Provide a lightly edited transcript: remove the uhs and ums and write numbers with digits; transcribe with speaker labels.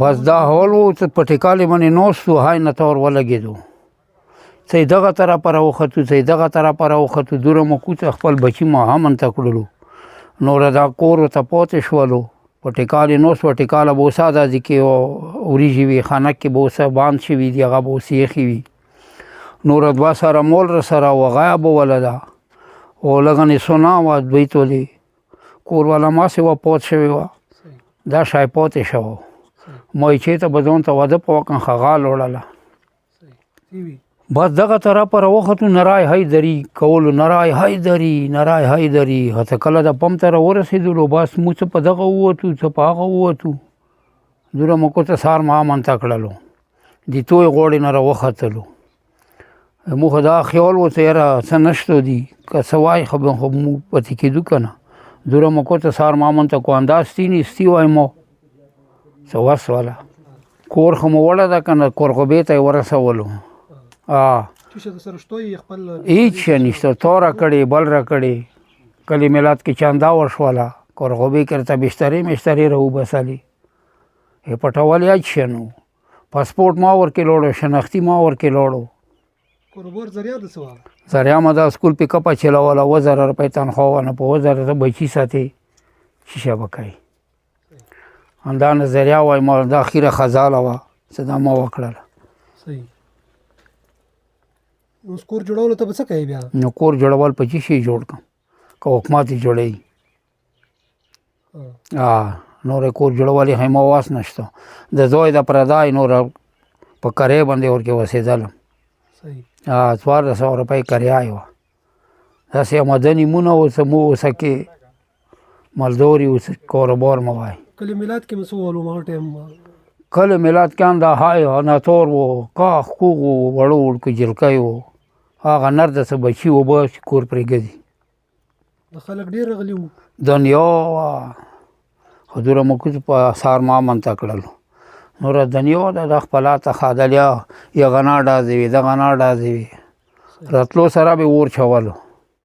Speaker 1: بس دا هول و چې په ټکالې باندې ناست و های نه ته ور ولګېدو څه یې دغه طرفه راوختو څه یې دغه طرفه راوختو دوره مو کوڅه خپل بچي ما همنته کړلو نوره دا کور ورته پاتې شولو په ټکالې ناست وه ټکاله به اوسه داسې کې وریجې وي خانک کې به اوسه باند شوي دي هغه به اوس یخې وي نوره دوه سره مول را سره وغایه به وله ده او لږنې سونا وه دوی تولې کور والا ماسې وه پات شوې وه دا شای پاتې شوه ما یې چېرته به ځان ته واده په وکړم خغال وړله بس دغه طرفه راوختو نرای حیدري کولو نرای حیدري هڅه کله د پمپ ته راورسېدلو بس موږ څه په دغه ووتو څه په هغه ووتو دوره مو کوڅه سهار مامنته کړلو د توی غوړې نه راوختلو موږ خو دا خیال و چې یاره څه نشته دي که څه وایي خو موږ پاتې کېدو که نه دوره مو کوڅه سهار مامنته کو انداز ستی وای مو څه وس واله کور خو مو وړه ده که نه کورغوبې ته یې ورسولو هیڅ شی نشته تو را کړې بل را کړې کلي میلاد کې چاندا ورشوله کورغوبې کې ورته بسترې راوبسلې یې پټول هېڅ شی نه و پاسپورټ ما ورکې لوړو شنختي ما ورکې لوړو ذریعه ما دا سکول پیکپه چلوله 1000 روپۍ تنخوا وه نه په 1000 ته بچي ساتې شیشه به کوي همدا نظریه وایي ما دا اخیره خزاله وه څه دا ما وکړله
Speaker 2: اوس کور جوړولو ته به څه کوې بیا
Speaker 1: نو کور جوړول په څه شي جوړ کړم که حکومت یې جوړوي نور کور جوړول یې هم واس نشته د زوی د پردای نور په کرې باندې ورکې اوسېدلم 1400 روپۍ کرایه وه داسې مدني مونه اوس مو اوسه کې مزدوري اوس کاروبار مو وایي
Speaker 2: کلي میلاد کې مې څه وولو هغه ټایم
Speaker 1: کله میلاد کې هم دا های ناتور و کاخ کوغ و وړو وړکو جلکۍ و هغه نر داسې بچي اوبه چې کور پرې ګرځي
Speaker 2: خلک ډېر راغلي وو
Speaker 1: دنیا وه خو دوره مو کوڅ په سهار مامنته کړلو نوره دنیا ده د خپلاته خادلیا یغه نه ډازې وي دغه نه ډازې وي راتلو سره به اور چولو